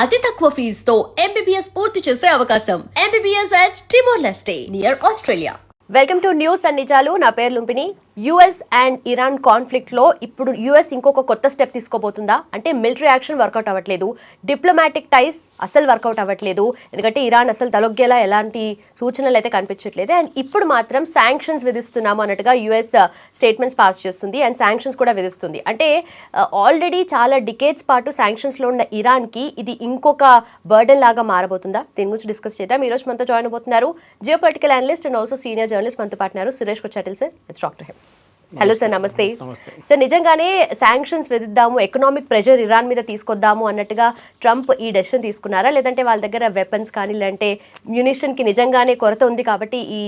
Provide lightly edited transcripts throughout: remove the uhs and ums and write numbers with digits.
అతి తక్కువ ఫీజుతో ఎంబీబీఎస్ పూర్తి చేసే అవకాశం. MBBS at Timor-Leste near Australia. Welcome to news and నిజాలు. నా పేరు లుంపిని. యుఎస్ అండ్ ఇరాన్ కాన్ఫ్లిక్ట్ లో ఇప్పుడు యుఎస్ ఇంకొక కొత్త స్టెప్ తీసుకోబోతుందా అంటే మిలిటరీ యాక్షన్ వర్కౌట్ అవ్వట్లేదు, డిప్లొమాటిక్ టైస్ అసలు వర్కౌట్ అవ్వట్లేదు, ఎందుకంటే ఇరాన్ అసలు తలొగ్గేలా ఎలాంటి సూచనలు అయితే కనిపించట్లేదు. అండ్ ఇప్పుడు మాత్రం శాంక్షన్స్ విధిస్తున్నాము అన్నట్టుగా యుఎస్ స్టేట్మెంట్స్ పాస్ చేస్తుంది అండ్ శాంక్షన్స్ కూడా విధిస్తుంది. అంటే ఆల్రెడీ చాలా డికేట్స్ పాటు శాంక్షన్స్లో ఉన్న ఇరాన్కి ఇది ఇంకొక బర్డెన్ లాగా మారబోతుందా? దీని గురించి డిస్కస్ చేద్దాం. ఈరోజు మనతో జాయిన్ అవబోతున్నారు geopolitical analyst and also senior journalist మనతో పాటున్నారు Suresh Kochattil sir. Let's talk to him. Hello sir, నమస్తే సార్. నిజంగానే శాంక్షన్స్ విధిద్దాము, ఎకనామిక్ ప్రెషర్ ఇరాన్ మీద తీసుకొద్దాము అన్నట్టుగా ట్రంప్ ఈ డెసిషన్ తీసుకున్నారా, లేదంటే వాళ్ళ దగ్గర వెపన్స్ కానీ లేదంటే మ్యూనిషన్కి నిజంగానే కొరత ఉంది కాబట్టి ఈ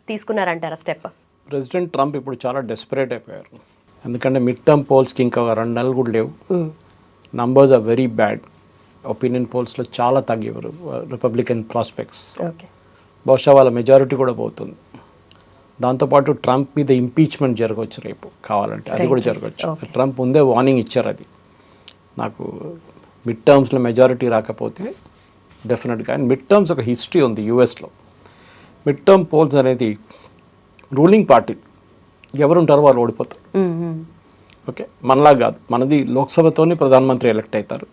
తీసుకున్నారంటారా స్టెప్? ప్రెసిడెంట్ ట్రంప్ ఇప్పుడు చాలా డెస్పరేట్ అయిపోయారు. ఎందుకంటే మిడ్ టర్మ్ పోల్స్కి ఇంకా 2 నెలలు కూడా లేవు. Numbers are very bad. Opinion పోల్స్లో చాలా తగ్గివారు రిపబ్లికన్ ప్రాస్పెక్ట్స్. బహుశా వాళ్ళ మెజారిటీ కూడా పోతుంది. దాంతోపాటు ట్రంప్ మీద ఇంపీచ్మెంట్ జరగవచ్చు రేపు కావాలంటే, అది కూడా జరగవచ్చు. ట్రంప్ ముందే వార్నింగ్ ఇచ్చారు, అది నాకు మిడ్ టర్మ్స్లో మెజారిటీ రాకపోతే డెఫినెట్గా. అండ్ మిడ్ టర్మ్స్ ఒక హిస్టరీ ఉంది యూఎస్లో. మిడ్ టర్మ్ పోల్స్ అనేది రూలింగ్ పార్టీ ఎవరుంటారో వాళ్ళు ఓడిపోతారు. ఓకే, మనలా కాదు, మనది లోక్సభతోనే ప్రధానమంత్రి ఎలక్ట్ అవుతారు.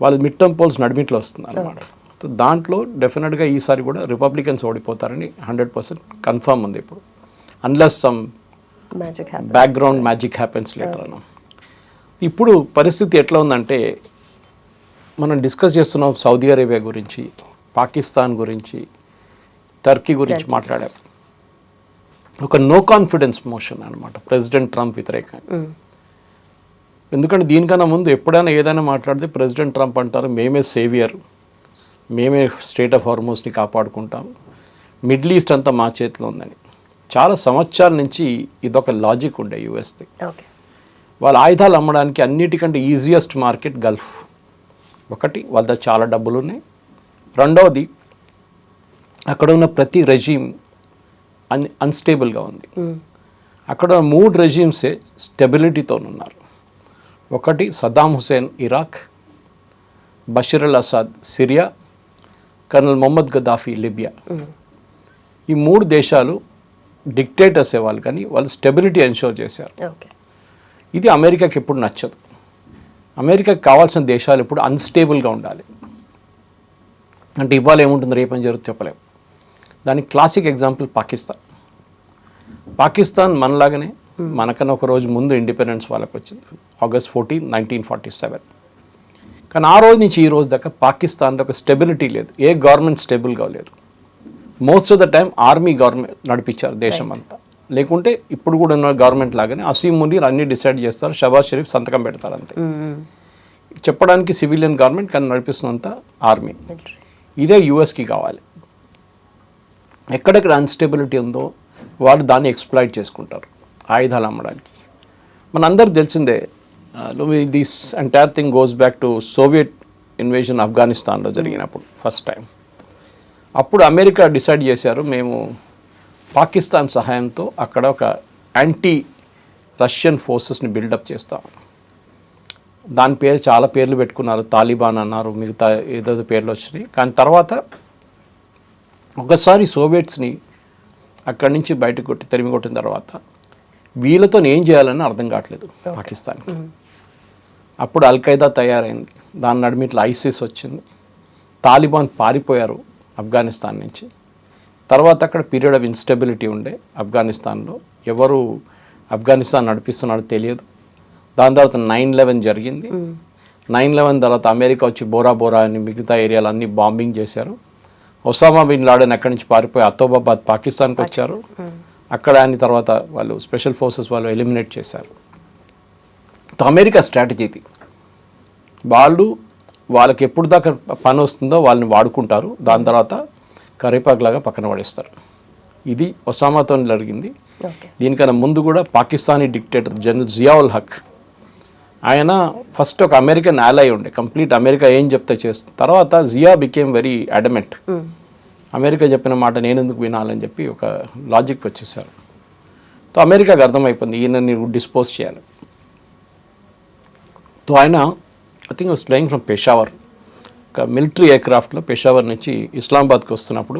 వాళ్ళు మిడ్ టర్మ్ పోల్స్ నడిమిట్లో వస్తుంది అనమాట. సో దాంట్లో డెఫినెట్గా ఈసారి కూడా రిపబ్లికన్స్ ఓడిపోతారని 100% కన్ఫర్మ్ ఉంది ఇప్పుడు, unless some background magic happens later అన్న. ఇప్పుడు పరిస్థితి ఎట్లా ఉందంటే, మనం డిస్కస్ చేస్తున్నాం సౌదీ అరేబియా గురించి, పాకిస్తాన్ గురించి, టర్కీ గురించి మాట్లాడాం. ఒక నో కాన్ఫిడెన్స్ మోషన్ అనమాట ప్రెసిడెంట్ ట్రంప్ వ్యతిరేకంగా. ఎందుకంటే దీనికన్నా ముందు ఎప్పుడైనా ఏదైనా మాట్లాడితే ప్రెసిడెంట్ ట్రంప్ అంటారు మేమే సేవియర్, మేమే స్టేట్ ఆఫ్ హార్మోస్ని కాపాడుకుంటాం, మిడిల్ ఈస్ట్ అంతా మా చేతిలో ఉందని. చాలా సంవత్సరాల నుంచి ఇదొక లాజిక్ ఉండే యూఎస్ది. వాళ్ళ ఆయుధాలు అమ్మడానికి అన్నిటికంటే ఈజియెస్ట్ మార్కెట్ గల్ఫ్. ఒకటి, వాళ్ళ దగ్గర చాలా డబ్బులు ఉన్నాయి. రెండవది, అక్కడ ఉన్న ప్రతి రెజీమ్ అన్స్టేబుల్గా ఉంది. అక్కడ 3 రెజీమ్సే స్టెబిలిటీతో ఉన్నారు. ఒకటి Saddam Hussein Iraq, Bashir al Assad Syria, colonel Muhammad Gaddafi Libya. ఈ 3 దేశాలు డిక్టేటర్స్ వాళ్ళు, కానీ వాళ్ళు స్టెబిలిటీ ఎన్షోర్ చేశారు. ఇది అమెరికాకి ఎప్పుడు నచ్చదు. అమెరికాకి కావాల్సిన దేశాలు ఇప్పుడు అన్స్టేబుల్గా ఉండాలి. అంటే ఇవాళ ఏముంటుంది రేపని జరుగుతుంది చెప్పలేము. దానికి క్లాసిక్ ఎగ్జాంపుల్ పాకిస్తాన్. పాకిస్తాన్ మనలాగానే, మనకన్నా ఒక రోజు ముందు ఇండిపెండెన్స్ వాళ్ళకి వచ్చింది, August 14, 1947. కానీ ఆ రోజు నుంచి ఈ రోజు దాకా పాకిస్తాన్లో ఒక స్టెబిలిటీ లేదు. ఏ గవర్నమెంట్ స్టేబుల్గా లేదు. Most of the time army government నడిపించారు దేశం అంతా. లేకుంటే ఇప్పుడు కూడా ఉన్న గవర్నమెంట్ లాగానే అసీం మునీర్ అన్నీ డిసైడ్ చేస్తారు, షబాజ్ షరీఫ్ సంతకం పెడతారు అంతే. చెప్పడానికి సివిలియన్ గవర్నమెంట్, కానీ నడిపిస్తున్నంత ఆర్మీ. ఇదే యూఎస్కి కావాలి. ఎక్కడెక్కడ అన్స్టెబిలిటీ ఉందో వాళ్ళు దాన్ని ఎక్స్ప్లాయిట్ చేసుకుంటారు ఆయుధాలు అమ్మడానికి. మనందరికి తెలిసిందే, this entire thing goes back to Soviet invasion ఆఫ్ఘనిస్తాన్లో జరిగినప్పుడు ఫస్ట్ టైం. అప్పుడు అమెరికా డిసైడ్ చేశారు, మేము పాకిస్తాన్ సహాయంతో అక్కడ ఒక యాంటీ రష్యన్ ఫోర్సెస్ని బిల్డప్ చేస్తాం. దాని పేరు చాలా పేర్లు పెట్టుకున్నారు, తాలిబాన్ అన్నారు, మిగతా ఏదో పేర్లు వచ్చినాయి. కానీ తర్వాత ఒకసారి సోవియట్స్ని అక్కడి నుంచి బయటకు తరిమి కొట్టిన తర్వాత వీళ్ళతో ఏం చేయాలని అర్థం కావట్లేదు పాకిస్తాన్కి. అప్పుడు అల్ఖైదా తయారైంది, దాని నడిమిట్ల ఐసిస్ వచ్చింది, తాలిబాన్ పారిపోయారు ఆఫ్ఘనిస్తాన్ నుంచి. తర్వాత అక్కడ పీరియడ్ ఆఫ్ ఇన్స్టెబిలిటీ ఉండే ఆఫ్ఘనిస్తాన్లో, ఎవరు ఆఫ్ఘనిస్తాన్ నడిపిస్తున్నాడో తెలియదు. దాని తర్వాత 9/11 జరిగింది. 9/11 తర్వాత అమెరికా వచ్చి బోరా బోరా అని మిగతా ఏరియాలు అన్నీ బాంబింగ్ చేశారు. ఒసామా బిన్ లాడెన్ అక్కడి నుంచి పారిపోయి అతోబాబాద్ పాకిస్తాన్కి వచ్చారు. అక్కడ అని తర్వాత వాళ్ళు స్పెషల్ ఫోర్సెస్ వాళ్ళు ఎలిమినేట్ చేశారు. అమెరికా స్ట్రాటజీది, వాళ్ళకి ఎప్పుడు దాకా పని వస్తుందో వాళ్ళని వాడుకుంటారు, దాని తర్వాత కరేపాకులాగా పక్కన పడేస్తారు. ఇది ఒసామాతో జరిగింది. దీనికన్నా ముందు కూడా పాకిస్తానీ డిక్టేటర్ జనరల్ జియావుల్ హక్, ఆయన ఫస్ట్ ఒక అమెరికన్ ఆలై ఉండే, కంప్లీట్ అమెరికా ఏం చెప్తే చేస్తుంది. తర్వాత Zia became very adamant, America చెప్పిన మాట నేను ఎందుకు వినాలని చెప్పి ఒక లాజిక్ వచ్చేసారు. సో అమెరికాకి అర్థమైపోయింది ఈయన నీవు డిస్పోజ్ చేయాలి. సో ఆయన I think was flying from Peshawar. ఒక మిలిటరీ ఎయిర్క్రాఫ్ట్లో పెషావర్ నుంచి ఇస్లామాబాద్కి వస్తున్నప్పుడు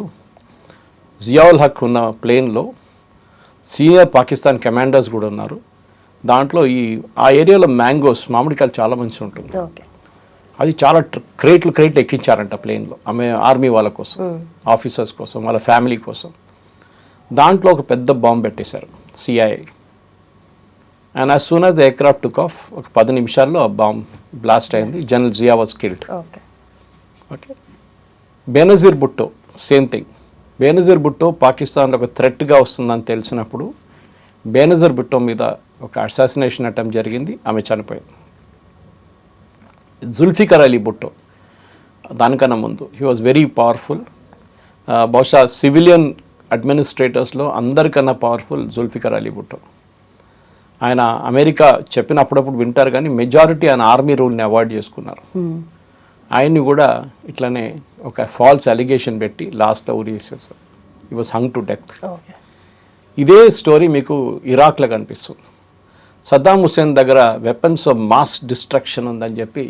జియావుల్ హక్ ఉన్న ప్లేన్లో సీనియర్ పాకిస్తాన్ కమాండర్స్ కూడా ఉన్నారు. దాంట్లో ఆ ఏరియాలో మ్యాంగోస్ మామిడికాయలు చాలా మంచిగా ఉంటుంది. ఓకే. అది చాలా క్రేట్లు ఎక్కించారంట ప్లేన్లో ఆర్మీ వాళ్ళ కోసం, ఆఫీసర్స్ కోసం, వాళ్ళ ఫ్యామిలీ కోసం. దాంట్లో ఒక పెద్ద బాంబు పెట్టేశారు CIA. And as soon as the aircraft took off ఒక 10 నిమిషాల్లో ఆ బాంబ్ బ్లాస్ట్ అయింది. General Zia was killed. Okay. Okay. Benazir Bhutto same thing. Benazir Bhutto పాకిస్తాన్లో ఒక థ్రెట్గా వస్తుందని తెలిసినప్పుడు బేనజీర్ భుట్టో మీద ఒక అసాసినేషన్ అటెంప్ట్ జరిగింది. ఆమె చనిపోయింది. జుల్ఫికర్ అలీ భుట్టో దానికన్నా ముందు హీ వాజ్ వెరీ పవర్ఫుల్. బహుశా సివిలియన్ అడ్మినిస్ట్రేటర్స్లో అందరికన్నా పవర్ఫుల్ జుల్ఫికర్ అలీ భుట్టో. ఆయన అమెరికా చెప్పిన అప్పుడప్పుడు వింటారు కానీ మెజారిటీ ఆయన ఆర్మీ రూల్ని అవాయిడ్ చేసుకున్నారు. ఆయన్ని కూడా ఇట్లనే ఒక ఫాల్స్ అలిగేషన్ పెట్టి లాస్ట్లో ఉరిసేసారు. He was hung to death. ఇదే స్టోరీ మీకు ఇరాక్లో కనిపిస్తుంది. సద్దాం హుస్సేన్ దగ్గర వెపన్స్ ఆఫ్ మాస్ డిస్ట్రక్షన్ ఉందని చెప్పి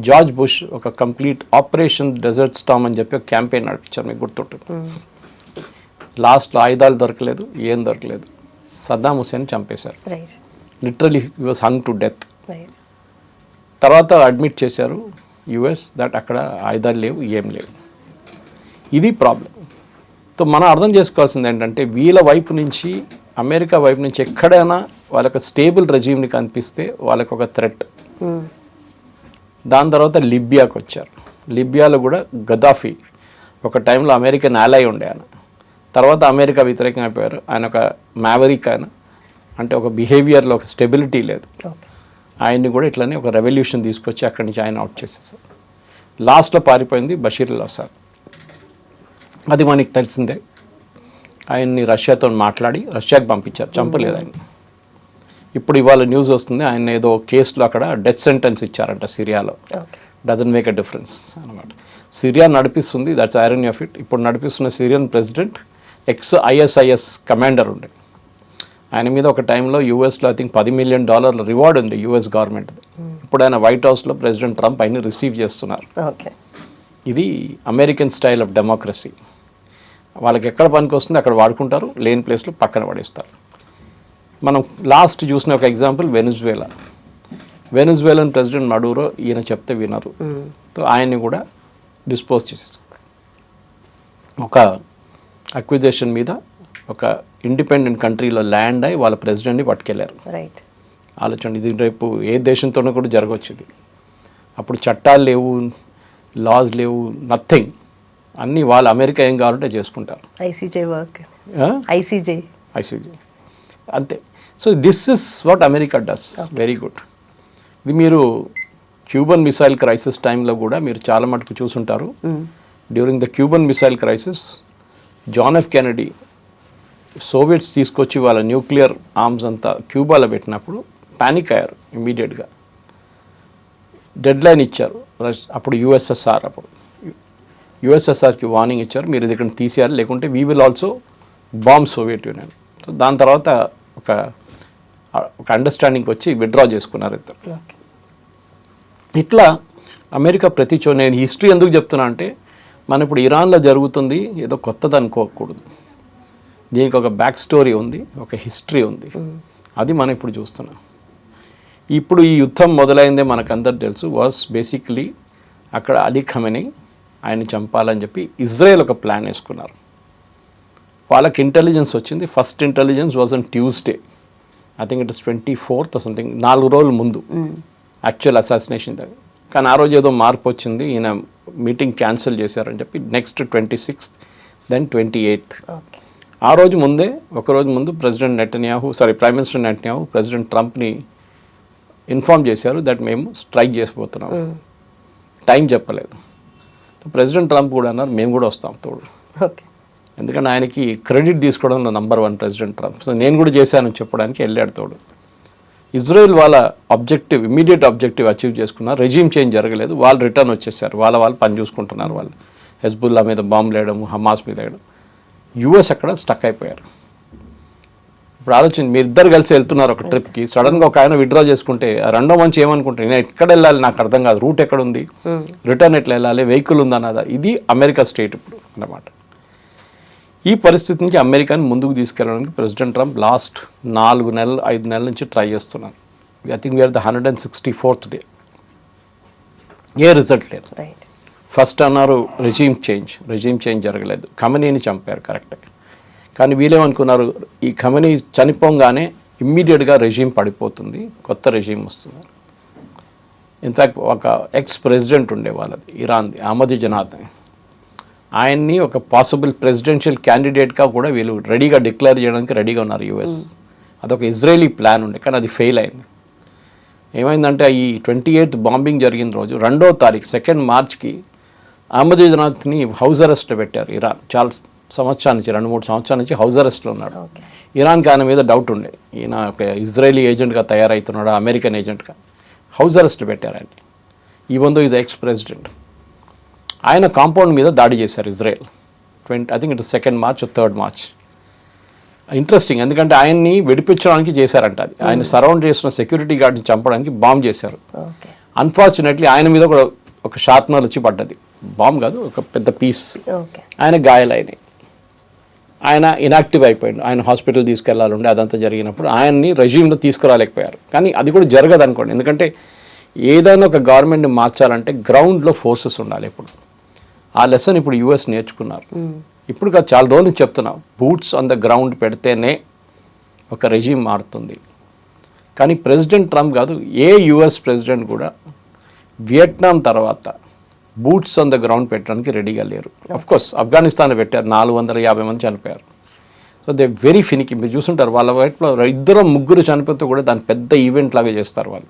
జార్జ్ బుష్ ఒక కంప్లీట్ ఆపరేషన్ డెజర్ట్ స్టామ్ అని చెప్పి ఒక క్యాంపెయిన్ నడిపించారు. మీకు గుర్తుంటుంది. లాస్ట్లో ఆయుధాలు దొరకలేదు, ఏం దొరకలేదు, సద్దాం హుస్సేన్ చంపేశారు. Literally he was hung to death. తర్వాత అడ్మిట్ చేశారు యుఎస్ దట్ అక్కడ ఆయుధాలు లేవు, ఏం లేవు. ఇది ప్రాబ్లం. సో మనం అర్థం చేసుకోవాల్సింది ఏంటంటే వీళ్ళ వైపు నుంచి, అమెరికా వైపు నుంచి ఎక్కడైనా వాళ్ళకి స్టేబుల్ రెజీమ్ని కనిపిస్తే వాళ్ళకి ఒక థ్రెట్. దాని తర్వాత లిబియాకి వచ్చారు. లిబియాలో కూడా గదాఫీ ఒక టైంలో అమెరికన్ అలై ఉండే ఆయన. తర్వాత అమెరికా వ్యతిరేకంగా అయిపోయారు. ఆయన ఒక మ్యావరిక్ ఆయన, అంటే ఒక బిహేవియర్లో ఒక స్టెబిలిటీ లేదు. ఆయన్ని కూడా ఇట్లనే ఒక రెవల్యూషన్ తీసుకొచ్చి అక్కడి నుంచి ఆయన అవుట్ చేసేసారు. లాస్ట్లో పారిపోయింది బషీర్ అల్ అసాద్. అది మనకి తెలిసిందే. ఆయన్ని రష్యాతో మాట్లాడి రష్యాకి పంపించారు, చంపలేదు ఆయన. ఇప్పుడు ఇవాళ న్యూస్ వస్తుంది ఆయన ఏదో కేసులో అక్కడ డెత్ సెంటెన్స్ ఇచ్చారంట సిరియాలో. డజన్ మేక్ ఎ డిఫరెన్స్ అనమాట. సిరియా నడిపిస్తుంది, దట్స్ ఐరనీ ఆఫ్ ఇట్. ఇప్పుడు నడిపిస్తున్న సిరియన్ ప్రెసిడెంట్ ISIS కమాండర్ ఉండే. ఆయన మీద ఒక టైంలో యూఎస్లో ఐ థింక్ $10 మిలియన్ రివార్డ్ ఉంది యుఎస్ గవర్నమెంట్ది. ఇప్పుడు ఆయన వైట్ హౌస్లో ప్రెసిడెంట్ ట్రంప్ ఆయన్ని రిసీవ్ చేస్తున్నారు. ఇది అమెరికన్ స్టైల్ ఆఫ్ డెమోక్రసీ. వాళ్ళకి ఎక్కడ పనికి వస్తుంది అక్కడ వాడుకుంటారు, లేని ప్లేస్లో పక్కన పడేస్తారు. మనం లాస్ట్ చూసిన ఒక ఎగ్జాంపుల్ వెనిజువేలన్ ప్రెసిడెంట్ మడూరో. ఈయన చెప్తే వినరు, సో ఆయన్ని కూడా డిస్పోజ్ చేసేస్తారు. ఒక అక్విజిషన్ మీద ఒక ఇండిపెండెంట్ కంట్రీలో ల్యాండ్ అయి వాళ్ళ ప్రెసిడెంట్ని పట్టుకెళ్ళారు. ఆలోచండి, ఇది రేపు ఏ దేశంతోనూ కూడా జరగవచ్చు. ఇది అప్పుడు చట్టాలు లేవు, లాస్ లేవు, నథింగ్. అన్నీ వాళ్ళు అమెరికా ఏం కావాలంటే చేసుకుంటారు. ఐసీజే అంతే. So this is what America does very good. ఇది మీరు క్యూబన్ మిసైల్ క్రైసిస్ టైంలో కూడా మీరు చాలా మటుకు చూసుంటారు. During the Cuban missile crisis John F Kennedy Soviets తీసుకొచ్చి వాళ్ళ న్యూక్లియర్ ఆర్మ్స్ అంతా క్యూబాలో పెట్టినప్పుడు పానిక్ అయ్యారు ఇమీడియట్గా. డెడ్ లైన్ ఇచ్చారు. అప్పుడు యుఎస్ఎస్ఆర్కి వార్నింగ్ ఇచ్చారు, మీరు ఇది ఇక్కడ తీసేయాలి, లేకుంటే we will also bomb Soviet union. So దాని తర్వాత ఒక అండర్స్టాండింగ్ వచ్చి విత్డ్రా చేసుకున్నారు ఇద్దరు. ఇట్లా అమెరికా నేను హిస్టరీ ఎందుకు చెప్తున్నా అంటే మనం ఇప్పుడు ఇరాన్లో జరుగుతుంది ఏదో కొత్తది అనుకోకూడదు. దీనికి ఒక బ్యాక్ స్టోరీ ఉంది, ఒక హిస్టరీ ఉంది. అది మనం ఇప్పుడు చూస్తున్నాం. ఇప్పుడు ఈ యుద్ధం మొదలైందే మనకందరు తెలుసు. వాజ్ బేసిక్లీ అక్కడ అలీ ఖమెనీ ఆయన్ని చంపాలని చెప్పి ఇజ్రాయెల్ ఒక ప్లాన్ వేసుకున్నారు. వాళ్ళకి ఇంటెలిజెన్స్ వచ్చింది. First intelligence was on Tuesday, I think it is 24th something, 4 రోజుల ముందు యాక్చువల్ అసాసినేషన్ దగ్గర. కానీ ఆ రోజు ఏదో మార్పు వచ్చింది, ఈయన మీటింగ్ క్యాన్సిల్ చేశారని చెప్పి నెక్స్ట్ 26th, దెన్ 28th. ఆ రోజు ముందే, ఒకరోజు ముందు ప్రైమ్ మినిస్టర్ నెటన్యాహు ప్రెసిడెంట్ ట్రంప్ని ఇన్ఫార్మ్ చేశారు దట్ మేము స్ట్రైక్ చేసిపోతున్నాం. టైం చెప్పలేదు. ప్రెసిడెంట్ ట్రంప్ కూడా అన్నారు మేము కూడా వస్తాం తోడు. ఎందుకంటే ఆయనకి క్రెడిట్ తీసుకోవడంలో నంబర్ 1 ప్రెసిడెంట్ ట్రంప్. సో నేను కూడా చేశానని చెప్పడానికి వెళ్ళాడు తోడు. ఇజ్రాయెల్ వాళ్ళ ఇమీడియట్ ఆబ్జెక్టివ్ అచీవ్ చేసుకున్నారు. రెజీమ్ చేంజ్ జరగలేదు. వాళ్ళు రిటర్న్ వచ్చేసారు. వాళ్ళు పని చూసుకుంటున్నారు. వాళ్ళు హెజ్బుల్లా మీద బాంబులు వేయడం, హమాస్ మీద వేయడం. యుఎస్ అక్కడ స్టక్ అయిపోయారు. ఇప్పుడు ఆలోచన మీరు ఇద్దరు కలిసి వెళ్తున్నారు ఒక ట్రిప్కి, సడన్గా ఒక ఆయన విత్డ్రా చేసుకుంటే ఆ రెండో మంచి ఏమనుకుంటారు, నేను ఎక్కడ వెళ్ళాలి నాకు అర్థం కాదు, రూట్ ఎక్కడ ఉంది, రిటర్న్ ఎట్లా వెళ్ళాలి, వెహికల్ ఉందన్నదా. ఇది అమెరికా స్టేట్ ఇప్పుడు అన్నమాట. ఈ పరిస్థితి నుంచి అమెరికాని ముందుకు తీసుకెళ్ళడానికి ప్రెసిడెంట్ ట్రంప్ లాస్ట్ 4 నెలలు 5 నెలల నుంచి ట్రై చేస్తున్నారు. I think we're the 164th day. ఏ రిజల్ట్ లేదు. ఫస్ట్ అన్నారు రెజీమ్ చేంజ్ జరగలేదు, ఖమనీని చంపారు కరెక్టే. కానీ వీళ్ళేమనుకున్నారు, ఈ ఖమనీ చనిపోగానే ఇమ్మీడియట్గా రెజీమ్ పడిపోతుంది, కొత్త రెజీమ్ వస్తుంది. ఇన్ఫ్యాక్ట్ ఒక ఎక్స్ ప్రెసిడెంట్ ఉండే వాళ్ళది ఇరాన్ది, అహ్మదీనెజాద్, ఆయన్ని ఒక పాసిబుల్ ప్రెసిడెన్షియల్ క్యాండిడేట్గా కూడా వీళ్ళు రెడీగా డిక్లేర్ చేయడానికి రెడీగా ఉన్నారు యూఎస్. అదొక ఇజ్రాయలీ ప్లాన్ ఉండే, కానీ అది ఫెయిల్ అయింది. ఏమైందంటే ఈ 28th బాంబింగ్ జరిగిన రోజు 2వ తారీఖు 2nd మార్చ్కి అహ్మదీనెజాద్ని హౌస్ అరెస్ట్లో పెట్టారు ఇరాన్. చాలా సంవత్సరాల నుంచి 2-3 సంవత్సరాల నుంచి హౌస్ అరెస్ట్లో ఉన్నాడు. ఇరాన్కి ఆయన మీద డౌట్ ఉండే, ఈయన ఒక ఇజ్రాయలీ ఏజెంట్గా తయారవుతున్నాడు, అమెరికన్ ఏజెంట్గా. హౌస్ అరెస్ట్లో పెట్టారు ఆయన. Even though is ex president. ఆయన కాంపౌండ్ మీద దాడి చేశారు Israel. I think it 2nd March 3rd March. Interesting, ఎందుకంటే ఆయన్ని విడిపించడానికి చేశారంట. అది ఆయన సరౌండ్ చేసిన సెక్యూరిటీ గార్డ్ని చంపడానికి బాంబ్ చేశారు. అన్ఫార్చునేట్లీ ఆయన మీద కూడా ఒక షార్ప్నర్ వచ్చి పడ్డది, బాంబ్ కాదు ఒక పెద్ద పీస్. ఆయన గాయాలైనాయి, ఆయన ఇనాక్టివ్ అయిపోయాడు. ఆయన హాస్పిటల్ తీసుకెళ్లాలంటే అదంతా జరిగినప్పుడు ఆయన్ని రెజ్యూమ్లో తీసుకురాలేకపోయారు. కానీ అది కూడా జరగదు అనుకోండి, ఎందుకంటే ఏదైనా ఒక గవర్నమెంట్ని మార్చాలంటే గ్రౌండ్లో ఫోర్సెస్ ఉండాలి. ఇప్పుడు ఆ లెసన్ ఇప్పుడు యూఎస్ నేర్చుకున్నారు. ఇప్పుడు చాలా రోజులు చెప్తున్నాం, బూట్స్ ఆన్ ద గ్రౌండ్ పెడితేనే ఒక రెజ్యూమ్ మారుతుంది. కానీ ప్రెసిడెంట్ ట్రంప్ కాదు, ఏ యూఎస్ ప్రెసిడెంట్ కూడా వియట్నాం తర్వాత బూట్స్ ఆన్ ద గ్రౌండ్ పెట్టడానికి రెడీగా లేరు. అఫ్కోర్స్ ఆఫ్ఘనిస్తాన్లో పెట్టారు, 450 మంది చనిపోయారు. So they very ఫినికి. మీరు చూసుంటారు వాళ్ళ వైపులో 2-3 చనిపోతే కూడా దాన్ని పెద్ద ఈవెంట్ లాగా చేస్తారు వాళ్ళు.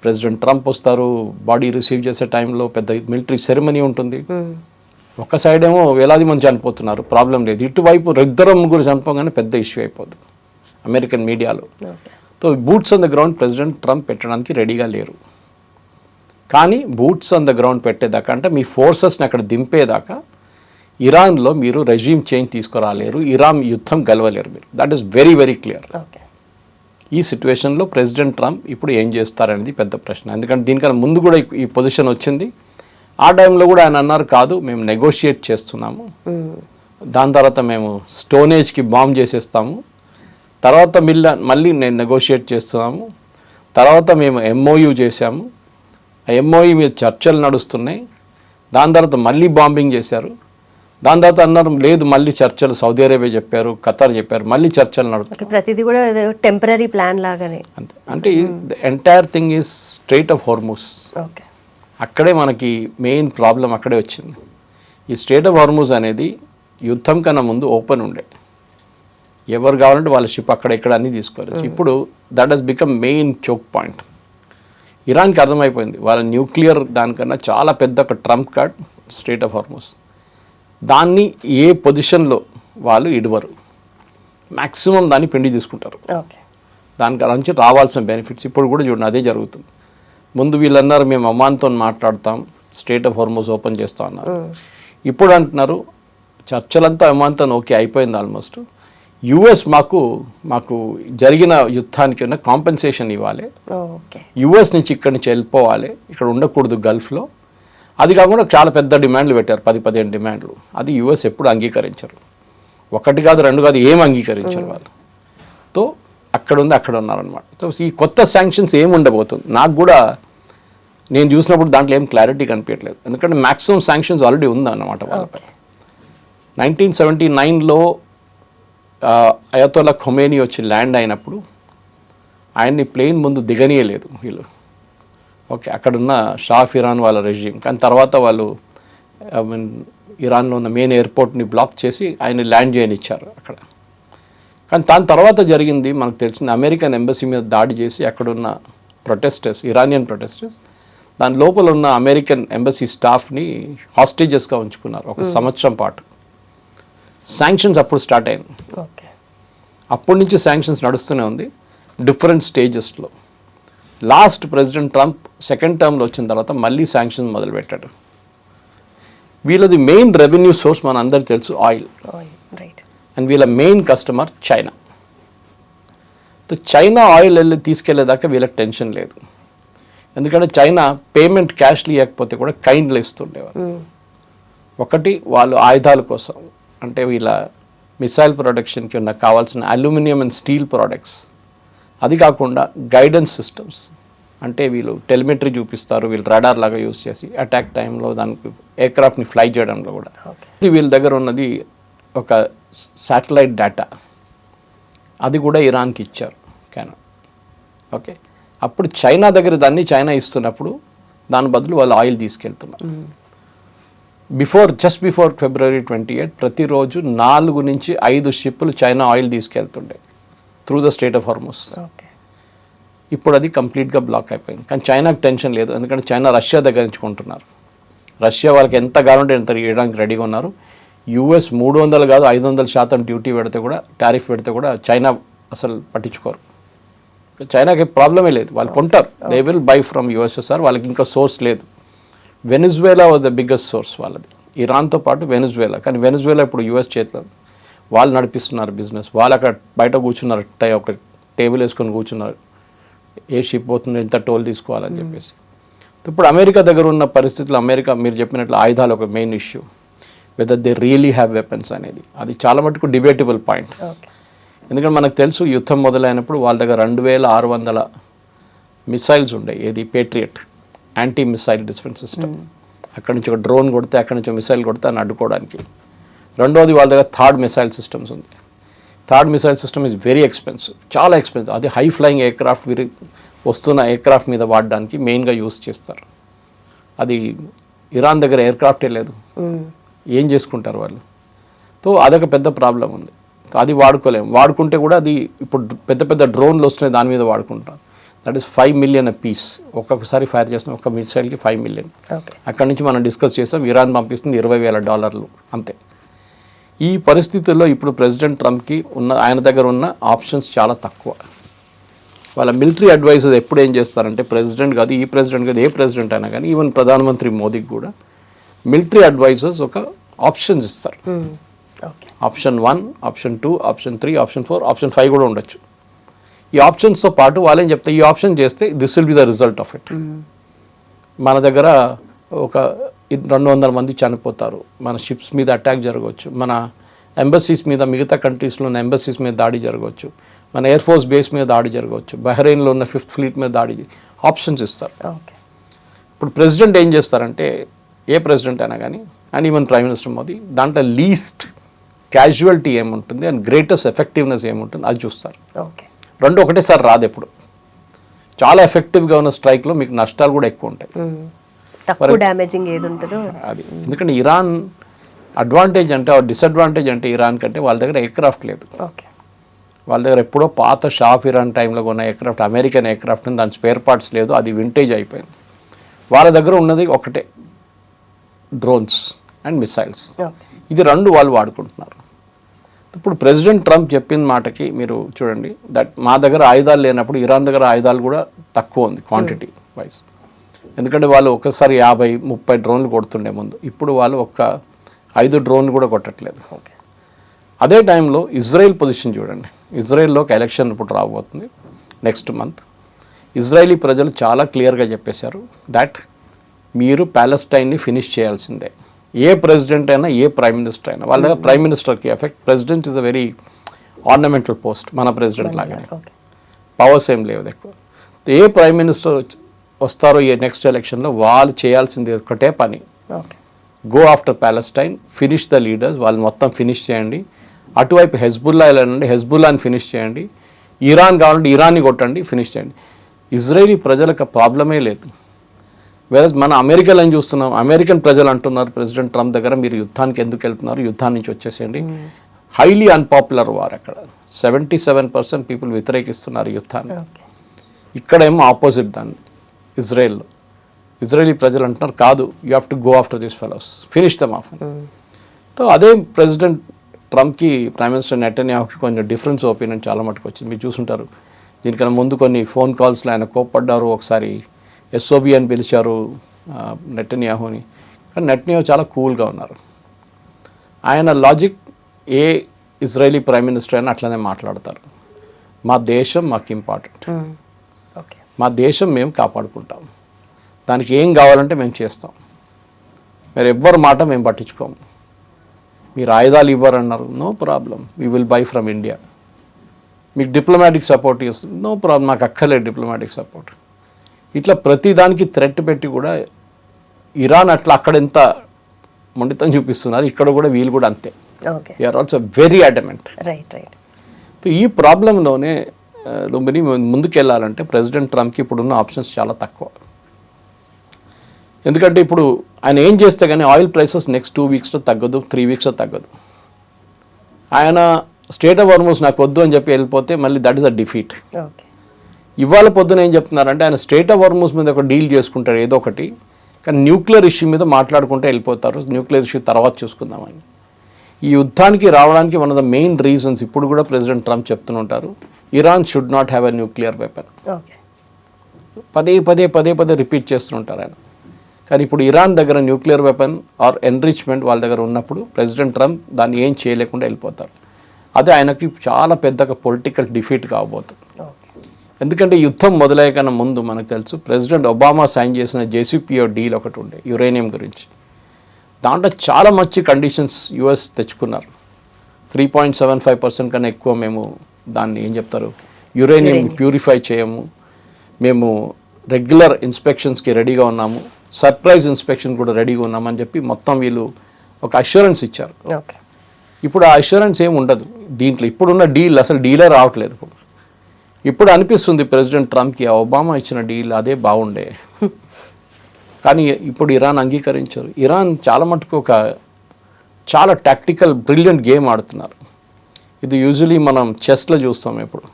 ప్రెసిడెంట్ ట్రంప్ వస్తారు, బాడీ రిసీవ్ చేసే టైంలో పెద్ద మిలిటరీ సెరమనీ ఉంటుంది. ఒక సైడ్ ఏమో వేలాది మంది చనిపోతున్నారు, ప్రాబ్లం లేదు. ఇటువైపు 2-3 చనిపోగానే పెద్ద ఇష్యూ అయిపోద్ది అమెరికన్ మీడియాలో. So boots on the ground president Trump పెట్టడానికి రెడీగా లేరు. కానీ బూట్స్ ఆన్ ద గ్రౌండ్ పెట్టేదాకా, అంటే మీ ఫోర్సెస్ని అక్కడ దింపేదాకా ఇరాన్లో మీరు రెజ్యూమ్ చేంజ్ తీసుకురాలేరు, ఇరాన్ యుద్ధం గెలవలేరు మీరు. That is very very clear. ఈ సిచ్యువేషన్లో ప్రెసిడెంట్ ట్రంప్ ఇప్పుడు ఏం చేస్తారనేది పెద్ద ప్రశ్న. ఎందుకంటే దీనికన్నా ముందు కూడా ఈ పొజిషన్ వచ్చింది. ఆ టైంలో కూడా ఆయన అన్నారు, కాదు మేము నెగోషియేట్ చేస్తున్నాము, దాని తర్వాత మేము స్టోనేజ్కి బాంబ్ చేసేస్తాము, తర్వాత మళ్ళీ నేను నెగోషియేట్ చేస్తున్నాము, తర్వాత మేము ఎంఓయూ చేశాము, ఆ ఎంఓయూ మీద చర్చలు నడుస్తున్నాయి, దాని తర్వాత మళ్ళీ బాంబింగ్ చేశారు, దాని తర్వాత అన్నారు లేదు మళ్ళీ చర్చలు, సౌదీ అరేబియా చెప్పారు, ఖతార్ చెప్పారు, మళ్ళీ చర్చలు నడుస్తాయి. ప్రతిదీ కూడా టెంపరీ ప్లాన్ లాగానే. అంతే. అంటే the entire thing is straight of Hormuz. అక్కడే మనకి మెయిన్ ప్రాబ్లం అక్కడే వచ్చింది. ఈ స్ట్రెయిట్ ఆఫ్ హార్మూజ్ అనేది యుద్ధం కన్నా ముందు ఓపెన్ ఉండే, ఎవరు కావాలంటే వాళ్ళ షిప్ అక్కడ ఇక్కడ అన్నీ తీసుకోవచ్చు. ఇప్పుడు that has become main choke point. ఇరాన్కి అర్థమైపోయింది వాళ్ళ న్యూక్లియర్ దానికన్నా చాలా పెద్ద ఒక trump card strait of Hormuz. దాన్ని ఏ పొజిషన్లో వాళ్ళు ఇడవరు, మ్యాక్సిమం దాన్ని పిండి తీసుకుంటారు. దానికి నుంచి రావాల్సిన బెనిఫిట్స్ ఇప్పుడు కూడా చూడండి అదే జరుగుతుంది. ముందు వీళ్ళన్నారు మేము ఒమాన్తో మాట్లాడతాం, స్ట్రెయిట్ ఆఫ్ హార్మూజ్ ఓపెన్ చేస్తాం అన్నారు. ఇప్పుడు అంటున్నారు చర్చలంతా ఒమాన్తో ఓకే అయిపోయింది ఆల్మోస్ట్, యుఎస్ మాకు జరిగిన యుద్ధానికి ఉన్న కాంపెన్సేషన్ ఇవ్వాలి, యుఎస్ నుంచి ఇక్కడి నుంచి వెళ్ళిపోవాలి, ఇక్కడ ఉండకూడదు గల్ఫ్లో. అది కాకుండా చాలా పెద్ద డిమాండ్లు పెట్టారు, 10-15 డిమాండ్లు. అది యుఎస్ ఎప్పుడు అంగీకరించరు, 1 కాదు 2 కాదు, ఏం అంగీకరించరు వాళ్ళు. తో అక్కడ ఉంది అక్కడ ఉన్నారనమాట. సో ఈ కొత్త శాంక్షన్స్ ఏమి ఉండబోతుంది నాకు కూడా నేను చూసినప్పుడు దాంట్లో ఏం క్లారిటీ కనిపించట్లేదు. ఎందుకంటే మ్యాక్సిమం శాంక్షన్స్ ఆల్రెడీ ఉందన్నమాట వాళ్ళపై. 1979లో అయతోల్లా ఖొమేనీ వచ్చి ల్యాండ్ అయినప్పుడు ఆయన్ని ప్లేన్ ముందు దిగనీయలేదు వీళ్ళు. ఓకే, అక్కడున్న షా ఆఫ్ ఇరాన్ వాళ్ళ రెజ్యూమ్. కానీ తర్వాత వాళ్ళు ఇరాన్లో ఉన్న మెయిన్ ఎయిర్పోర్ట్ని బ్లాక్ చేసి ఆయన ల్యాండ్ చేయనిచ్చారు అక్కడ. కానీ దాని తర్వాత జరిగింది మనకు తెలిసింది, అమెరికన్ ఎంబసీ మీద దాడి చేసి అక్కడున్న ప్రొటెస్టర్స్, ఇరానియన్ ప్రొటెస్టర్స్, దాని లోపల ఉన్న అమెరికన్ ఎంబసీ స్టాఫ్ని హాస్టేజెస్గా ఉంచుకున్నారు 1 సంవత్సరం పాటు. శాంక్షన్స్ అప్పుడు స్టార్ట్ అయింది. అప్పటి నుంచి శాంక్షన్స్ నడుస్తూనే ఉంది డిఫరెంట్ స్టేజెస్లో. లాస్ట్ ప్రెసిడెంట్ ట్రంప్ 2nd టర్మ్లో వచ్చిన తర్వాత మళ్ళీ శాంక్షన్స్ మొదలుపెట్టాడు. వీళ్ళది మెయిన్ రెవెన్యూ సోర్స్ మన అందరికీ తెలుసు ఆయిల్, అండ్ వీళ్ళ main customer China. China oil వెళ్ళి తీసుకెళ్లేదాకా వీళ్ళకి టెన్షన్ లేదు. ఎందుకంటే చైనా పేమెంట్ క్యాష్లు ఇవ్వకపోతే కూడా కైండ్లు ఇస్తుండేవారు. ఒకటి వాళ్ళు ఆయుధాల కోసం, అంటే వీళ్ళ మిసైల్ ప్రొడక్షన్కి ఉన్న కావాల్సిన అల్యూమినియం అండ్ స్టీల్ ప్రోడక్ట్స్, అది కాకుండా గైడెన్స్ సిస్టమ్స్, అంటే వీళ్ళు టెలిమెట్రీ చూపిస్తారు, వీళ్ళు రడార్ లాగా యూజ్ చేసి అటాక్ టైంలో దానికి ఎయిర్క్రాఫ్ట్ని ఫ్లై చేయడంలో కూడా. వీళ్ళ దగ్గర ఉన్నది ఒక శాటిలైట్ డేటా, అది కూడా ఇరాన్కి ఇచ్చారు కెనాన్. ఓకే, అప్పుడు చైనా దగ్గర దాన్ని చైనా ఇస్తున్నప్పుడు దాని బదులు వాళ్ళు ఆయిల్ తీసుకెళ్తున్నారు. జస్ట్ బిఫోర్ February 28 ప్రతిరోజు 4 నుంచి 5 షిప్పులు చైనా ఆయిల్ తీసుకెళ్తుండే through the strait of Hormuz. ఇప్పుడు అది కంప్లీట్గా బ్లాక్ అయిపోయింది. కానీ చైనాకి టెన్షన్ లేదు, ఎందుకంటే చైనా రష్యా దగ్గర నుంచి కొంటున్నారు. రష్యా వాళ్ళకి ఎంత కావాలంటే ఎంత ఇవ్వడానికి రెడీగా ఉన్నారు. US 300 కాదు 500% డ్యూటీ పెడితే కూడా, టారిఫ్ పెడితే కూడా చైనా అసలు పట్టించుకోరు. చైనాకి ప్రాబ్లమే లేదు, వాళ్ళు కొంటారు. They will buy from USSR. వాళ్ళకి ఇంకా సోర్స్ లేదు. Venezuela was the biggest source వాళ్ళది, ఇరాన్తో పాటు వెనిజువేలా. కానీ వెనిజువేలా ఇప్పుడు US చేతిలో, వాళ్ళు నడిపిస్తున్నారు బిజినెస్. వాళ్ళు అక్కడ బయట కూర్చున్నారు, ఒక టేబుల్ వేసుకొని కూర్చున్నారు, ఏ షిప్ పోతుంది, ఎంత టోల్ తీసుకోవాలని చెప్పేసి. ఇప్పుడు అమెరికా దగ్గర ఉన్న పరిస్థితులు, అమెరికా మీరు చెప్పినట్లు ఆయుధాలు ఒక main issue, whether they really have weapons అనేది, అది చాలా మటుకు డిబేటబుల్ పాయింట్. ఎందుకంటే మనకు తెలుసు యుద్ధం మొదలైనప్పుడు వాళ్ళ దగ్గర 2600 మిసైల్స్ ఉన్నాయి. ఏది patriot anti missile defence system, అక్కడి నుంచి ఒక డ్రోన్ కొడితే, అక్కడి నుంచి మిసైల్ కొడితే అని అడ్డుకోవడానికి. రెండోది వాళ్ళ దగ్గర థర్డ్ మిసైల్ సిస్టమ్స్ ఉంది. Third missile system is very expensive, చాలా ఎక్స్పెన్సివ్. అది హై ఫ్లయింగ్ ఎయిర్క్రాఫ్ట్ వస్తున్న ఎయిర్క్రాఫ్ట్ మీద వాడడానికి మెయిన్గా యూస్ చేస్తారు. అది ఇరాన్ దగ్గర ఎయిర్క్రాఫ్టే లేదు, ఏం చేసుకుంటారు వాళ్ళు? సో అదొక పెద్ద ప్రాబ్లం ఉంది. అది వాడుకోలేము. వాడుకుంటే కూడా అది ఇప్పుడు పెద్ద పెద్ద డ్రోన్లు వస్తున్నాయి, దాని మీద వాడుకుంటాం. That is 5 million piece. ఒక్కొక్కసారి ఫైర్ చేస్తాం, ఒక మిసైల్కి 5 million. అక్కడి నుంచి మనం డిస్కస్ చేస్తాం, ఇరాన్ పంపిస్తుంది $20,000 అంతే. ఈ పరిస్థితుల్లో ఇప్పుడు ప్రెసిడెంట్ ట్రంప్కి ఆయన దగ్గర ఉన్న ఆప్షన్స్ చాలా తక్కువ. వాళ్ళ మిలిటరీ అడ్వైజర్స్ ఎప్పుడు ఏం చేస్తారంటే, ప్రెసిడెంట్ కాదు, ఈ ప్రెసిడెంట్ కాదు, ఏ ప్రెసిడెంట్ అయినా కానీ, ఈవెన్ ప్రధానమంత్రి మోదీకి కూడా మిలిటరీ అడ్వైజర్స్ ఒక ఆప్షన్స్ ఇస్తారు. Option 1, option 2, option 3, option 4, option 5 కూడా ఉండొచ్చు. ఈ ఆప్షన్స్తో పాటు వాళ్ళు ఏం చెప్తే, ఈ ఆప్షన్ చేస్తే this will be the result of it. మన దగ్గర ఒక 200 మంది చనిపోతారు, మన షిప్స్ మీద అటాక్ జరగవచ్చు, మన ఎంబసీస్ మీద, మిగతా కంట్రీస్లో ఉన్న ఎంబసీస్ మీద దాడి జరగవచ్చు, మన ఎయిర్ ఫోర్స్ బేస్ మీద దాడి జరగవచ్చు, బహ్రెయిన్లో ఉన్న 5th ఫ్లీట్ మీద దాడి, ఆప్షన్స్ ఇస్తారు. ఇప్పుడు ప్రెసిడెంట్ ఏం చేస్తారంటే, ఏ ప్రెసిడెంట్ అయినా కానీ, and even prime minister Modi, దాంట్లో లీస్ట్ క్యాజువాలిటీ ఏముంటుంది అండ్ గ్రేటెస్ట్ ఎఫెక్టివ్నెస్ ఏముంటుంది అది చూస్తారు. రెండు ఒకటేసారి రాదు. ఎప్పుడు చాలా ఎఫెక్టివ్గా ఉన్న స్ట్రైక్లో మీకు నష్టాలు కూడా ఎక్కువ ఉంటాయి. డ్యామేజింగ్ ఏది ఉంటుందో అది. ఎందుకంటే ఇరాన్ అడ్వాంటేజ్ అంటే, డిసడ్వాంటేజ్ అంటే ఇరాన్ కంటే వాళ్ళ దగ్గర ఎయిర్క్రాఫ్ట్ లేదు. వాళ్ళ దగ్గర ఎప్పుడో పాత షాఫ్ ఇరాన్ టైంలో ఉన్న ఎయిర్క్రాఫ్ట్, అమెరికన్ ఎయిర్క్రాఫ్ట్, దాని స్పేర్ పార్ట్స్ లేదు, అది వింటేజ్ అయిపోయింది. వాళ్ళ దగ్గర ఉన్నది ఒకటే, డ్రోన్స్ అండ్ మిసైల్స్. ఇది రెండు వాళ్ళు వాడుకుంటున్నారు. ఇప్పుడు ప్రెసిడెంట్ ట్రంప్ చెప్పిన మాటకి మీరు చూడండి, దట్ మా దగ్గర ఆయుధాలు లేనప్పుడు ఇరాన్ దగ్గర ఆయుధాలు కూడా తక్కువ ఉంది క్వాంటిటీ వైజ్. ఎందుకంటే వాళ్ళు ఒకసారి 50-30 డ్రోన్లు కొడుతుండే ముందు, ఇప్పుడు వాళ్ళు 5 డ్రోన్లు కూడా కొట్టట్లేదు. అదే టైంలో ఇజ్రాయెల్ పొజిషన్ చూడండి. ఇజ్రాయెల్లో ఒక ఎలక్షన్ ఇప్పుడు రాబోతుంది నెక్స్ట్ మంత్. ఇజ్రాయలీ ప్రజలు చాలా క్లియర్గా చెప్పేశారు దట్ మీరు ప్యాలెస్టైన్ని ఫినిష్ చేయాల్సిందే. ఏ ప్రెసిడెంట్ అయినా, ఏ ప్రైమ్ మినిస్టర్ అయినా, వాళ్ళ దగ్గర ప్రైమ్ మినిస్టర్కి effect, president is a very ornamental post, మన ప్రెసిడెంట్ లాగానే పవర్స్ ఏం లేవు ఎక్కువ. ఏ ప్రైమ్ మినిస్టర్ వస్తారో ఈ నెక్స్ట్ ఎలక్షన్లో వాళ్ళు చేయాల్సింది ఒకటే పని, go after Palestine, finish the leaders, వాళ్ళు మొత్తం ఫినిష్ చేయండి. అటువైపు హెజ్బుల్లా వెళ్ళండి, హెజ్బుల్లాని ఫినిష్ చేయండి. ఇరాన్ కావాలంటే ఇరాన్ని కొట్టండి, ఫినిష్ చేయండి. ఇజ్రాయలీ ప్రజలకు ప్రాబ్లమే లేదు. వేరే మన అమెరికాలో ఏం చూస్తున్నాం, అమెరికన్ ప్రజలు అంటున్నారు ప్రెసిడెంట్ ట్రంప్ దగ్గర, మీరు యుద్ధానికి ఎందుకు వెళ్తున్నారు, యుద్ధాన్ని నుంచి వచ్చేసేయండి. Highly unpopular war. అక్కడ 77% పీపుల్ వ్యతిరేకిస్తున్నారు యుద్ధాన్ని. ఇక్కడేమో ఆపోజిట్ దాన్ని ఇజ్రాయెల్లో. ఇజ్రాయలీ ప్రజలు అంటున్నారు కాదు, you have to go after these fellows, finish them of. So అదే ప్రెసిడెంట్ ట్రంప్కి ప్రైమ్ మినిస్టర్ నెటన్యాహుకి కొంచెం డిఫరెన్స్ ఒపీనియన్ చాలా మటుకు వచ్చింది. మీరు చూసుంటారు, దీనికన్నా ముందు కొన్ని ఫోన్ కాల్స్లో ఆయన కోప్పడ్డారు. ఒకసారి SOB అని పిలిచారు నెటన్యాహుని. కానీ నెటన్యాహు చాలా కూల్గా ఉన్నారు. ఆయన లాజిక్ ఏ ఇజ్రాయలీ ప్రైమ్ మినిస్టర్ అయినా అట్లనే మాట్లాడతారు. మా దేశం మాకు ఇంపార్టెంట్, ఓకే, మా దేశం మేము కాపాడుకుంటాం, దానికి ఏం కావాలంటే మేము చేస్తాం, మీరు ఎవ్వరి మాట మేము పట్టించుకోము, మీరు ఆయుధాలు ఇవ్వరన్నారు, no problem, we will buy from India, మీకు డిప్లొమాటిక్ సపోర్ట్ ఇస్తుంది, నో ప్రాబ్లం, నాకు అక్కర్లేదు డిప్లొమాటిక్ సపోర్ట్. ఇట్లా ప్రతి దానికి థ్రెట్ పెట్టి కూడా ఇరాన్ అట్లా అక్కడ ఎంత మొండితం చూపిస్తున్నారు, ఇక్కడ కూడా వీళ్ళు కూడా అంతే. Okay, they are also very adamant. Right right. ఈ ప్రాబ్లంలోనే లుంబిని ముందుకెళ్ళాలంటే ప్రెసిడెంట్ ట్రంప్కి ఇప్పుడున్న ఆప్షన్స్ చాలా తక్కువ. ఎందుకంటే ఇప్పుడు ఆయన ఏం చేస్తే కానీ ఆయిల్ ప్రైసెస్ నెక్స్ట్ 2 వీక్స్లో తగ్గదు, 3 వీక్స్లో తగ్గదు. ఆయన స్టేట్ ఆఫ్ హార్మోస్ నాకు వద్దు అని చెప్పి వెళ్ళిపోతే మళ్ళీ that is a defeat. Okay, ఇవాళ పొద్దున ఏం చెప్తున్నారంటే ఆయన స్టేట్ ఆఫ్ హార్మోస్ మీద ఒక డీల్ చేసుకుంటారు ఏదో ఒకటి, కానీ న్యూక్లియర్ ఇష్యూ మీద మాట్లాడుకుంటే వెళ్ళిపోతారు, న్యూక్లియర్ ఇష్యూ తర్వాత చూసుకుందామని. ఈ యుద్ధానికి రావడానికి one of the main reasons ఇప్పుడు కూడా ప్రెసిడెంట్ ట్రంప్ చెప్తుంటారు, Iran should not have a nuclear weapon. Okay, పదే రిపీట్ చేస్తుంటారు ఆయన. కానీ ఇప్పుడు ఇరాన్ దగ్గర న్యూక్లియర్ వెపన్ ఆర్ ఎన్రిచ్మెంట్ వాళ్ళ దగ్గర ఉన్నప్పుడు ప్రెసిడెంట్ ట్రంప్ దాన్ని ఏం చేయలేకుండా వెళ్ళిపోతారు. అదే ఆయనకి చాలా పెద్ద పొలిటికల్ డిఫీట్ కాబోతుంది. ఎందుకంటే యుద్ధం మొదలయ్యే కన్నా ముందు మనకు తెలుసు ప్రెసిడెంట్ ఒబామా సైన్ చేసిన JCPO డీల్ ఒకటి ఉండే యురేనియం గురించి. దాంట్లో చాలా మంచి కండిషన్స్ US తెచ్చుకున్నారు. 3.75% కన్నా ఎక్కువ మేము దాన్ని ఏం చెప్తారు యురేనియం ప్యూరిఫై చేయము, మేము రెగ్యులర్ ఇన్స్పెక్షన్స్కి రెడీగా ఉన్నాము, సర్ప్రైజ్ ఇన్స్పెక్షన్ కూడా రెడీగా ఉన్నామని చెప్పి మొత్తం వీళ్ళు ఒక అష్యూరెన్స్ ఇచ్చారు. ఓకే, ఇప్పుడు ఆ అష్యూరెన్స్ ఏమి ఉండదు దీంట్లో. ఇప్పుడున్న డీల్ అసలు డీలే రావట్లేదు. ఇప్పుడు అనిపిస్తుంది ప్రెసిడెంట్ ట్రంప్కి ఆ ఒబామా ఇచ్చిన డీల్ అదే బాగుండే, కానీ ఇప్పుడు ఇరాన్ అంగీకరించారు. ఇరాన్ చాలా మటుకు ఒక చాలా టాక్టికల్ బ్రిలియంట్ గేమ్ ఆడుతున్నారు. ఇది యూజువలీ మనం చెస్లో చూస్తాం, ఎప్పుడు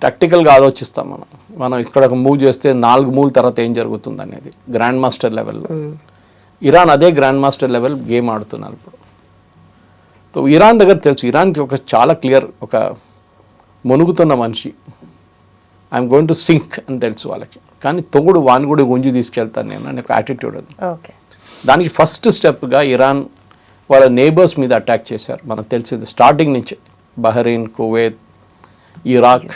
టాక్టికల్గా ఆలోచిస్తాం మనం ఇక్కడ ఒక మూవ్ చేస్తే 4 మూవ్ తర్వాత ఏం జరుగుతుంది అనేది గ్రాండ్ మాస్టర్ లెవెల్లో. ఇరాన్ అదే గ్రాండ్ మాస్టర్ లెవెల్ గేమ్ ఆడుతున్నారు ఇప్పుడు. సో ఇరాన్ దగ్గర తెలుసు, ఇరాన్కి ఒక చాలా క్లియర్ ఒక మునుగుతున్న మనిషి, ఐఎమ్ గోయింగ్ టు సింక్ అని తెలుసు వాళ్ళకి, కానీ తొంగుడు వాని కూడా గుంజి తీసుకెళ్తాను నేను అనే ఒక యాటిట్యూడ్ అది. ఓకే, దానికి ఫస్ట్ స్టెప్గా ఇరాన్ వాళ్ళ నేబర్స్ మీద అటాక్ చేశారు. మనకు తెలిసింది స్టార్టింగ్ నుంచి Bahrain, Kuwait, Iraq,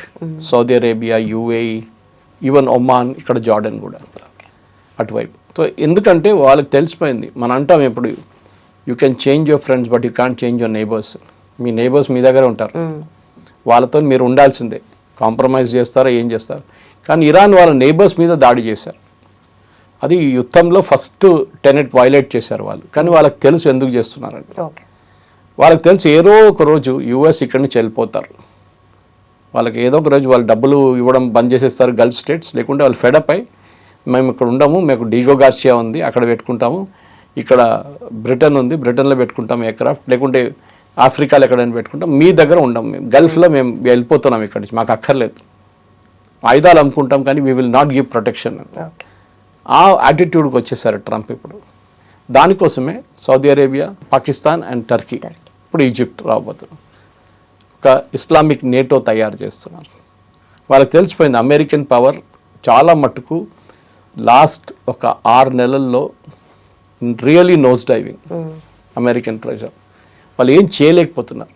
Saudi Arabia, UAE, even Oman, ఇక్కడ జార్డన్ కూడా అటువైపు. సో ఎందుకంటే వాళ్ళకి తెలిసిపోయింది, మనం అంటాం ఎప్పుడు you can change your friends but you can't change your neighbours. మీ నేబర్స్ మీ దగ్గర ఉంటారు, వాళ్ళతో మీరు ఉండాల్సిందే, కాంప్రమైజ్ చేస్తారా ఏం చేస్తారు. కానీ ఇరాన్ వాళ్ళ నేబర్స్ మీద దాడి చేశారు. అది యుద్ధంలో ఫస్ట్ టెనెట్ వైలేట్ చేశారు వాళ్ళు, కానీ వాళ్ళకి తెలుసు ఎందుకు చేస్తున్నారండి. వాళ్ళకి తెలుసు ఏదో ఒక రోజు US ఇక్కడి నుంచి వెళ్ళిపోతారు, వాళ్ళకి ఏదో ఒక రోజు వాళ్ళు డబ్బులు ఇవ్వడం బంద్ చేసేస్తారు గల్ఫ్ స్టేట్స్, లేకుంటే వాళ్ళు ఫెడప్ అయి మేము ఇక్కడ ఉండము, మేము డిగో గార్సియా ఉంది అక్కడ పెట్టుకుంటాము, ఇక్కడ బ్రిటన్ ఉంది బ్రిటన్లో పెట్టుకుంటాము ఎయిర్క్రాఫ్ట్, లేకుంటే ఆఫ్రికాలో ఎక్కడైనా పెట్టుకుంటాం, మీ దగ్గర ఉండము, మేము గల్ఫ్లో మేము వెళ్ళిపోతున్నాం ఇక్కడి నుంచి, మాకు అక్కర్లేదు, ఆయుధాలు అమ్ముకుంటాం కానీ we will not give protection. ఆ యాటిట్యూడ్కి వచ్చేసారు ట్రంప్ ఇప్పుడు. దానికోసమే Saudi Arabia, Pakistan and Turkey, ఇప్పుడు ఈజిప్ట్ రాబోతున్నారు, ఒక ఇస్లామిక్ నేటో తయారు చేస్తున్నారు. వాళ్ళకి తెలిసిపోయింది అమెరికన్ పవర్ చాలా మట్టుకు లాస్ట్ ఒక 6 నెలల్లో really nosediving American pressure. వాళ్ళు ఏం చేయలేకపోతున్నారు.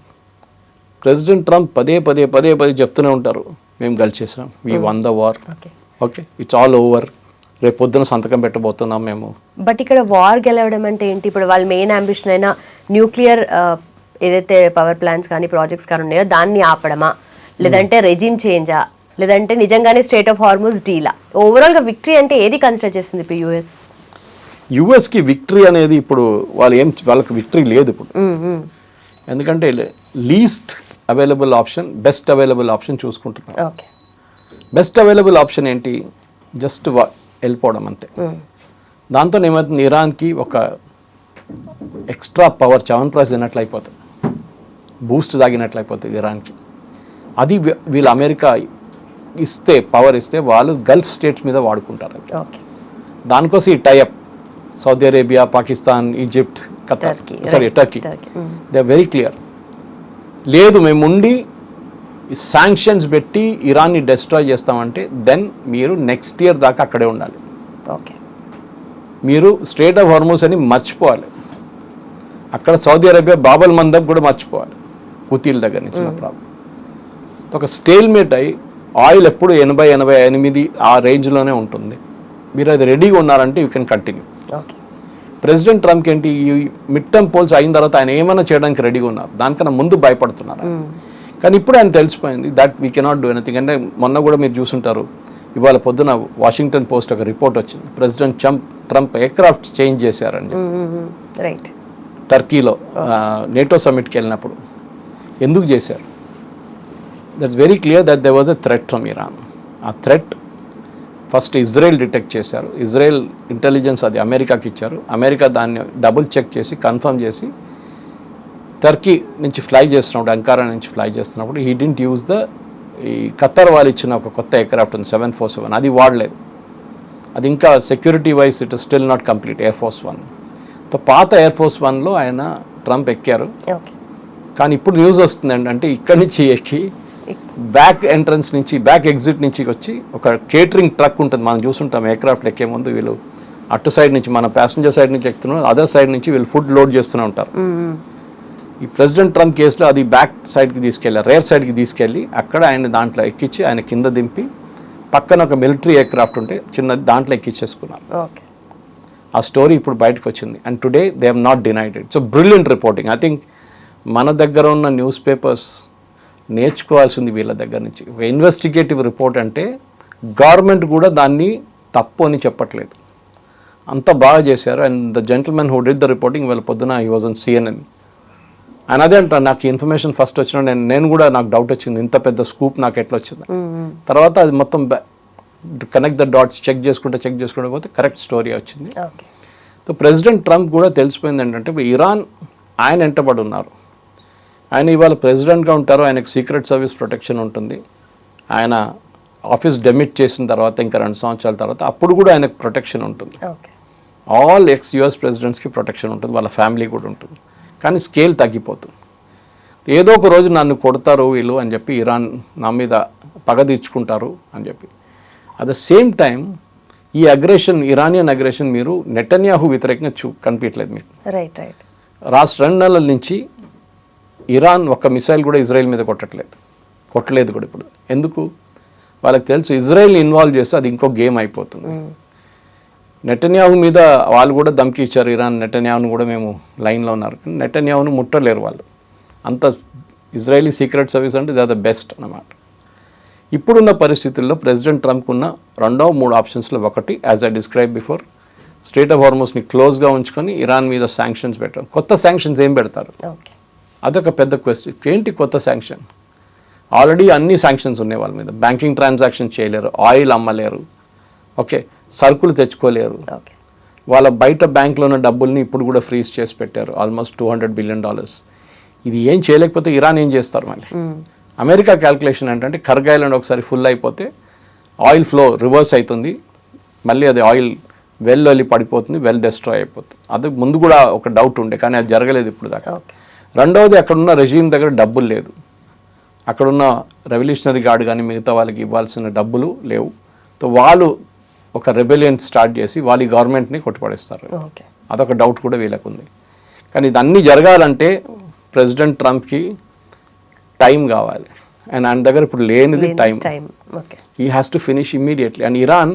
ప్రెసిడెంట్ ట్రంప్ పదే చెప్తూనే ఉంటారు, మేము గెలిచేసాం, we won the war, okay it's all over, రేపు పొద్దున సంతకం పెట్టబోతున్నాం మేము. బట్ ఇక్కడ వార్ గెలవడం అంటే ఏంటి? ఇప్పుడు వాళ్ళ మెయిన్ అంబిషన్ అయినా న్యూక్లియర్ ఏదైతే పవర్ ప్లాంట్స్ కానీ ప్రాజెక్ట్స్ కానీ ఉన్నాయో దాన్ని ఆపడమా, లేదంటే రెజిమ్ చేంజా, లేదంటే నిజంగానే స్టేట్ ఆఫ్ హార్మోస్ డీలా? ఓవరాల్గా విక్టరీ అంటే ఏది కన్సిడర్ చేస్తుంది ఇప్పుడు యుఎస్కి? విక్టరీ అనేది ఇప్పుడు వాళ్ళకి విక్టరీ లేదు ఇప్పుడు, ఎందుకంటే least available option, best available option చూసుకుంటున్నారు. బెస్ట్ అవైలబుల్ ఆప్షన్ ఏంటి? జస్ట్ వెళ్ళిపోవడం అంతే. దాంతో ఏమవుతుంది, ఇరాన్కి ఒక ఎక్స్ట్రా పవర్ చవన్ప్రాస్ తిన్నట్లు అయిపోతుంది, బూస్ట్ తాగినట్లు అయిపోతుంది ఇరాన్కి. అది వీళ్ళు అమెరికా ఇస్తే, పవర్ ఇస్తే వాళ్ళు గల్ఫ్ స్టేట్స్ మీద వాడుకుంటారు. దానికోసం ఈ tie up Saudi Arabia, Pakistan, Egypt, Qatar, Turkey, they are very clear. లేదు మేము ఉండి శాంక్షన్స్ పెట్టి ఇరాన్ని డెస్ట్రాయ్ చేస్తామంటే దెన్ మీరు నెక్స్ట్ ఇయర్ దాకా అక్కడే ఉండాలి. మీరు స్ట్రేట్ ఆఫ్ హార్మోస్ అని మర్చిపోవాలి. అక్కడ సౌదీ అరేబియా బాబల్ మందబ్ కూడా మర్చిపోవాలి, హుతీల దగ్గర నుంచి ప్రాబ్లం. ఒక స్టేల్మేట్ అయ్యి ఆయిల్ ఎప్పుడు 80-88 ఆ రేంజ్లోనే ఉంటుంది. మీరు అది రెడీగా ఉన్నారంటే you can continue. Okay. President ట్రంప్కి ఏంటి, ఈ మిడ్ టర్మ్ పోల్స్ అయిన తర్వాత ఆయన ఏమైనా చేయడానికి రెడీగా ఉన్నారు, దానికన్నా ముందు భయపడుతున్నారు. కానీ ఇప్పుడు ఆయన తెలిసిపోయింది that we cannot do anything. అంటే మొన్న కూడా మీరు చూసుంటారు, ఇవాళ పొద్దున వాషింగ్టన్ పోస్ట్ ఒక రిపోర్ట్ వచ్చింది, ప్రెసిడెంట్ ట్రంప్ ఎయిర్క్రాఫ్ట్ చేంజ్ చేశారని. రైట్. టర్కీలో నేటో సమ్మిట్కి వెళ్ళినప్పుడు ఎందుకు చేశారు? That's very clear that they was a threat from Iran. ఆ థ్రెట్ ఫస్ట్ ఇజ్రాయెల్ డిటెక్ట్ చేశారు, ఇజ్రాయెల్ ఇంటెలిజెన్స్ అది అమెరికాకి ఇచ్చారు, అమెరికా దాన్ని డబుల్ చెక్ చేసి కన్ఫర్మ్ చేసి టర్కీ నుంచి ఫ్లై చేస్తున్నప్పుడు, అంకారా నుంచి ఫ్లై చేస్తున్నప్పుడు హీ డింట్ యూజ్ ఈ ఖత్తర్ వాళ్ళు ఇచ్చిన ఒక కొత్త ఎయిర్క్రాఫ్ట్ ఉంది 747, అది వాడలేదు. అది ఇంకా security wise it still not complete air force 1. So పాత ఎయిర్ ఫోర్స్ 1లో ఆయన ట్రంప్ ఎక్కారు. కానీ ఇప్పుడు న్యూస్ వస్తుంది అంటే ఇక్కడి నుంచి ఎక్కి బ్యాక్ ఎంట్రన్స్ నుంచి బ్యాక్ ఎగ్జిట్ నుంచి వచ్చి ఒక కేటరింగ్ ట్రక్ ఉంటుంది, మనం చూసుంటాం ఎయిర్క్రాఫ్ట్ ఎక్కే ముందు వీళ్ళు అటు సైడ్ నుంచి మన ప్యాసింజర్ సైడ్ నుంచి ఎక్కుతున్నారు, అదర్ సైడ్ నుంచి వీళ్ళు ఫుడ్ లోడ్ చేస్తూనే ఉంటారు. ఈ ప్రెసిడెంట్ ట్రంప్ కేసులో అది బ్యాక్ సైడ్కి తీసుకెళ్ళారు, రేర్ సైడ్కి తీసుకెళ్ళి అక్కడ ఆయన దాంట్లో ఎక్కించి ఆయన కింద దింపి పక్కన ఒక మిలిటరీ ఎయిర్క్రాఫ్ట్ ఉంటే చిన్నది దాంట్లో ఎక్కించేసుకున్నారు. ఆ స్టోరీ ఇప్పుడు బయటకు వచ్చింది and today they have not denied it. So brilliant reporting. I think మన దగ్గర ఉన్న న్యూస్ పేపర్స్ నేర్చుకోవాల్సింది వీళ్ళ దగ్గర నుంచి. ఇన్వెస్టిగేటివ్ రిపోర్ట్ అంటే గవర్నమెంట్ కూడా దాన్ని తప్పు అని చెప్పట్లేదు, అంత బాగా చేశారు. And the gentlemen who did the reporting వీళ్ళ పొద్దున హీ వాజ్ ఆన్ CNN. ఆయన అదే అంటారు, నాకు ఇన్ఫర్మేషన్ ఫస్ట్ వచ్చిన నేను కూడా నాకు డౌట్ వచ్చింది, ఇంత పెద్ద స్కూప్ నాకు ఎట్లా వచ్చింది. తర్వాత అది మొత్తం కనెక్ట్ ద డాట్స్ చెక్ చేసుకుంటే పోతే కరెక్ట్ స్టోరీ వచ్చింది. సో ప్రెసిడెంట్ ట్రంప్ కూడా తెలిసిపోయింది ఏంటంటే ఇరాన్ ఆయన వెంటబడి ఉన్నారు. ఆయన ఇవాళ ప్రెసిడెంట్గా ఉంటారు, ఆయనకు సీక్రెట్ సర్వీస్ ప్రొటెక్షన్ ఉంటుంది. ఆయన ఆఫీస్ డెమిట్ చేసిన తర్వాత ఇంకా 2 సంవత్సరాల తర్వాత అప్పుడు కూడా ఆయనకు ప్రొటెక్షన్ ఉంటుంది. ఆల్ US ప్రెసిడెంట్స్కి ప్రొటెక్షన్ ఉంటుంది, వాళ్ళ ఫ్యామిలీ కూడా ఉంటుంది. కానీ స్కేల్ తగ్గిపోతుంది. ఏదో ఒక రోజు నన్ను కొడతారు వీళ్ళు అని చెప్పి ఇరాన్ నా మీద పగ తీర్చుకుంటారు అని చెప్పి. అట్ ద సేమ్ టైం ఈ అగ్రెషన్, ఇరానియన్ అగ్రెషన్ మీరు నెటన్యాహు వ్యతిరేకంగా కనిపించలేదు మీకు. Right right. 2 నెలల నుంచి ఇరాన్ ఒక్క మిసైల్ కూడా ఇజ్రాయెల్ మీద కొట్టలేదు కూడా ఇప్పుడు. ఎందుకు? వాళ్ళకి తెలుసు ఇజ్రాయెల్ ఇన్వాల్వ్ చేస్తే అది ఇంకో గేమ్ అయిపోతుంది. నెటన్యాహు మీద వాళ్ళు కూడా ధమ్కి ఇచ్చారు, ఇరాన్ నెటన్యాహును కూడా మేము లైన్లో ఉన్నారు, నెటన్యాహును ముట్టలేరు వాళ్ళు. అంత ఇజ్రాయలీ సీక్రెట్ సర్వీస్ అంటే దే ఆర్ ద బెస్ట్ అన్నమాట. ఇప్పుడున్న పరిస్థితుల్లో ప్రెసిడెంట్ ట్రంప్ ఉన్న 2-3 ఆప్షన్స్లో ఒకటి, as I describe before, strait of హార్మోస్ని క్లోజ్గా ఉంచుకొని ఇరాన్ మీద శాంక్షన్స్ పెట్టడం. కొత్త శాంక్షన్స్ ఏం పెడతారు? అదొక పెద్ద క్వశ్చన్. ఏంటి కొత్త శాంక్షన్? ఆల్రెడీ అన్ని శాంక్షన్స్ ఉన్నాయి వాళ్ళ మీద. బ్యాంకింగ్ ట్రాన్సాక్షన్ చేయలేరు, ఆయిల్ అమ్మలేరు, ఓకే, సరుకులు తెచ్చుకోలేరు, వాళ్ళ బయట బ్యాంకులో ఉన్న డబ్బుల్ని ఇప్పుడు కూడా ఫ్రీజ్ చేసి పెట్టారు, ఆల్మోస్ట్ $200 బిలియన్. ఇది ఏం చేయలేకపోతే ఇరాన్ ఏం చేస్తారు? మళ్ళీ అమెరికా క్యాల్కులేషన్ ఏంటంటే కర్గ్ ఐలాండ్ ఒకసారి ఫుల్ అయిపోతే ఆయిల్ ఫ్లో రివర్స్ అవుతుంది, మళ్ళీ అది ఆయిల్ వెల్ వెళ్ళి పడిపోతుంది, వెల్ డెస్ట్రాయ్ అయిపోతుంది. అది ముందు కూడా ఒక డౌట్ ఉండే, కానీ అది జరగలేదు ఇప్పుడు దాకా. రెండవది, అక్కడున్న రెజీమ్ దగ్గర డబ్బులు లేదు, అక్కడున్న రెవల్యూషనరీ గార్డ్ కానీ మిగతా వాళ్ళకి ఇవ్వాల్సిన డబ్బులు లేవు. సో వాళ్ళు ఒక రెబెలియన్ స్టార్ట్ చేసి వాళ్ళ గవర్నమెంట్ని కొట్టుపడేస్తారు. అదొక డౌట్ కూడా వీళ్ళకు ఉంది. కానీ ఇది అన్నీ జరగాలంటే ప్రెసిడెంట్ ట్రంప్కి టైం కావాలి, అండ్ ఆయన దగ్గర ఇప్పుడు లేనిది time. He has to finish immediately. And Iran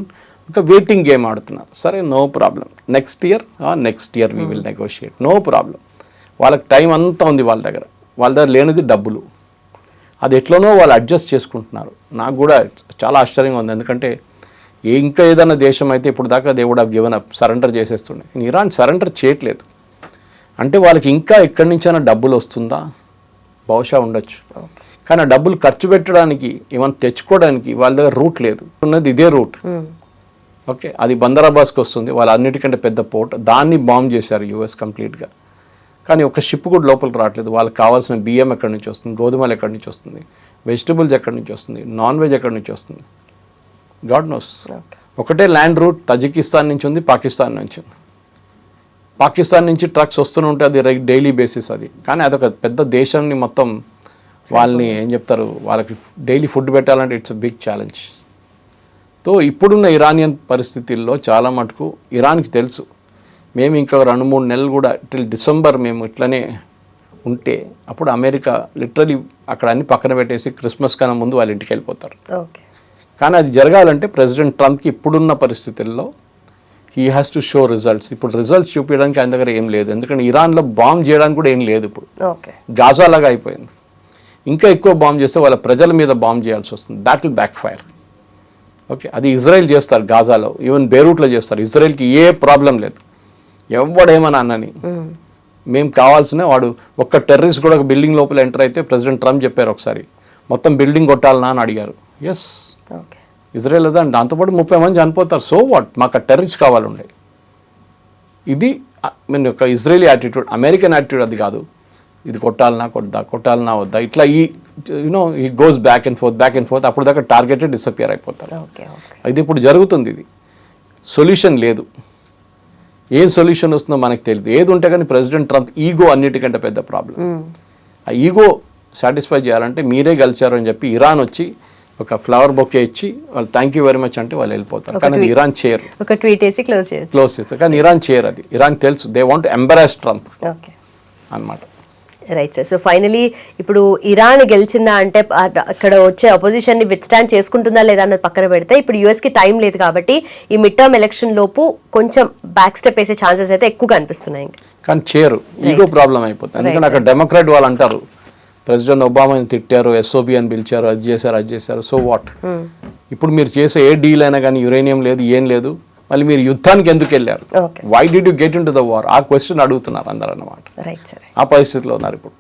ఒక వెయిటింగ్ గేమ్ ఆడుతున్నారు. సరే, no problem, next year we will negotiate, no problem. వాళ్ళకి టైం అంతా ఉంది వాళ్ళ దగ్గర లేనిది డబ్బులు. అది ఎట్లనో వాళ్ళు అడ్జస్ట్ చేసుకుంటున్నారు. నాకు కూడా చాలా ఆశ్చర్యంగా ఉంది, ఎందుకంటే ఇంకా ఏదైనా దేశం అయితే ఇప్పుడు దాకా they would have given up, surrender చేసేస్తుండే. ఇరాన్ సరెండర్ చేయట్లేదు అంటే వాళ్ళకి ఇంకా ఎక్కడి నుంచైనా డబ్బులు వస్తుందా? బహుశా ఉండొచ్చు, కానీ ఆ డబ్బులు ఖర్చు పెట్టడానికి, ఏమైనా తెచ్చుకోవడానికి వాళ్ళ దగ్గర రూట్ లేదు. ఉన్నది ఇదే రూట్, ఓకే, అది బందరాబాస్కి వస్తుంది, వాళ్ళ అన్నిటికంటే పెద్ద పోర్ట్. దాన్ని బాంబ్ చేశారు US కంప్లీట్గా. కానీ ఒక షిప్ కూడా లోపలికి రావట్లేదు. వాళ్ళకి కావాల్సిన బియ్యం ఎక్కడి నుంచి వస్తుంది, గోధుమలు ఎక్కడి నుంచి వస్తుంది, వెజిటబుల్స్ ఎక్కడి నుంచి వస్తుంది, నాన్ వెజ్ ఎక్కడి నుంచి వస్తుంది, గాడ్ నోస్. ఒకటే ల్యాండ్ రూట్ తజికిస్తాన్ నుంచి ఉంది, పాకిస్తాన్ నుంచి ఉంది. పాకిస్తాన్ నుంచి ట్రక్స్ వస్తూనే ఉంటే అది డైలీ బేసిస్ అది. కానీ అదొక పెద్ద దేశాన్ని మొత్తం వాళ్ళని ఏం చెప్తారు, వాళ్ళకి డైలీ ఫుడ్ పెట్టాలంటే ఇట్స్ బిగ్ ఛాలెంజ్. సో ఇప్పుడున్న ఇరానియన్ పరిస్థితుల్లో చాలా మటుకు ఇరాన్కి తెలుసు, మేము ఇంకా 2-3 నెలలు కూడా టిల్ డిసెంబర్ మేము ఇట్లనే ఉంటే అప్పుడు అమెరికా లిటరలీ అక్కడ అన్ని పక్కన పెట్టేసి క్రిస్మస్ కన్నా ముందు వాళ్ళ ఇంటికి వెళ్ళిపోతారు. ఓకే. కానీ అది జరగాలంటే ప్రెసిడెంట్ ట్రంప్కి ఇప్పుడున్న పరిస్థితుల్లో he has to show results. ఇప్పుడు రిజల్ట్స్ చూపించడానికి ఆయన దగ్గర ఏం లేదు, ఎందుకంటే ఇరాన్లో బాంబ్ చేయడానికి కూడా ఏం లేదు. ఇప్పుడు ఓకే. గాజా లాగా అయిపోయింది. ఇంకా ఎక్కువ బాంబ్ చేస్తే వాళ్ళ ప్రజల మీద బాంబ్ చేయాల్సి వస్తుంది. That will back fire. Okay, అది ఇజ్రాయెల్ చేస్తారు గాజాలో, ఈవెన్ బేరూట్లో చేస్తారు. ఇజ్రాయెల్కి ఏ ప్రాబ్లం లేదు, ఎవడేమని అన్నని. మేము కావాల్సిన వాడు ఒక్క టెర్రరిస్ట్ కూడా ఒక బిల్డింగ్ లోపల ఎంటర్ అయితే ప్రెసిడెంట్ ట్రంప్ చెప్పారు ఒకసారి మొత్తం బిల్డింగ్ కొట్టాలనా అని అడిగారు. Yes, okay. ఇజ్రాయెల్ అదా, దాంతోపాటు 30 మంది చనిపోతారు. సో వాట్, మాకు ఆ టెర్రరిస్ట్ కావాలండే. ఇది మీన్ యొక్క ఇజ్రాయలీ యాటిట్యూడ్. అమెరికన్ యాటిట్యూడ్ అది కాదు. ఇది కొట్టాలనా కొట్టాలనా వద్దా, ఇట్లా ఈ గోస్ బ్యాక్ అండ్ ఫోర్త్. అప్పుడు దాకా టార్గెటెడ్ డిసపియర్ అయిపోతారు. ఓకే. ఓకే. ఇది ఇప్పుడు జరుగుతుంది. ఇది సొల్యూషన్ లేదు. ఏం సొల్యూషన్ వస్తుందో మనకు తెలియదు. ఏది ఉంటే కానీ ప్రెసిడెంట్ ట్రంప్ ఈగో అన్నిటికంటే పెద్ద ప్రాబ్లం. ఆ ఈగో సాటిస్ఫై చేయాలంటే మీరే గెలిచారు అని చెప్పి ఇరాన్ వచ్చి ఒక ఫ్లవర్ బొకే ఇచ్చి వాళ్ళు థ్యాంక్ యూ వెరీ మచ్ అంటే వాళ్ళు వెళ్ళిపోతారు. కానీ అది ఇరాన్ చేయరు. ఒక ట్వీట్ వేసి క్లోజ్ చేస్తారు. కానీ ఇరాన్ చేయరు. అది ఇరాన్ తెలుసు. They want embarrass Trump okay అన్నమాట. Right sir. సో ఫైనలీ ఇప్పుడు ఇరాన్ గెలిచిందా అంటే అక్కడ వచ్చే అపోజిషన్ ని విత్స్టాండ్ చేసుకుంటుందా లేదా అన్నది పక్కన పెడితే ఇప్పుడు యుఎస్ కి టైం లేదు కాబట్టి ఈ మిడ్ టర్మ్ ఎలక్షన్ లోపు కొంచెం బ్యాక్ స్టెప్ వేసే ఛాన్సెస్ అయితే ఎక్కువగా అనిపిస్తున్నాయి. కానీ చేయరు, ఈగో ప్రాబ్లం అయిపోతుంది. ఎందుకంటే అక్కడ డెమోక్రాట్ వాళ్ళు అంటారు ప్రెసిడెంట్ ఒబామాని తిట్టారు, ఎస్ఓబి అని పిలిచారు, అది చేశారు. సో వాట్, ఇప్పుడు మీరు చేసే ఏ డీల్ అయినా కానీ యురేనియం లేదు, ఏం లేదు, మళ్ళీ మీరు యుద్ధానికి ఎందుకు వెళ్ళారు? Why did you get into the war? ఆ క్వశ్చన్ అడుగుతున్నారు అందరూ అన్నమాట. ఆ పరిస్థితిలో ఉన్నారు ఇప్పుడు.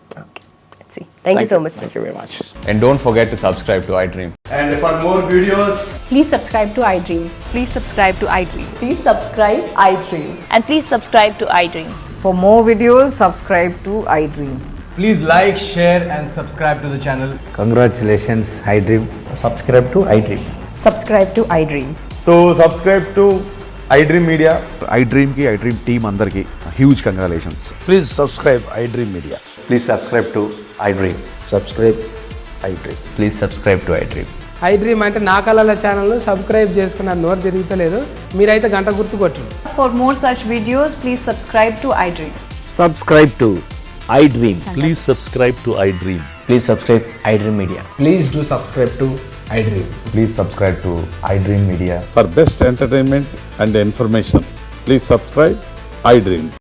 Thank you so much. Thank you very much. And don't forget to subscribe to iDream. And for more videos, Please subscribe to iDream. Please subscribe to iDream. Please subscribe iDream. And please subscribe to iDream. For more videos, subscribe to iDream. please like, share, and subscribe to the channel. Congratulations, iDream. Subscribe to iDream. Subscribe to iDream. So subscribe to iDream Media. iDream ki iDream team andarki huge congratulations. Please subscribe iDream Media. Please subscribe to iDream. Subscribe iDream. Please subscribe to iDream. iDream అంటే నా కళల channel subscribe చేసుకున్న నోరు తిరుగుతలేదు, మీరైతే గంట గుర్తు కొట్టండి. For more such videos, please subscribe to iDream. Subscribe to iDream. Please subscribe to iDream. Please subscribe iDream Media. Please do subscribe to iDream. Please subscribe to iDream Media. For best entertainment and information, please subscribe iDream.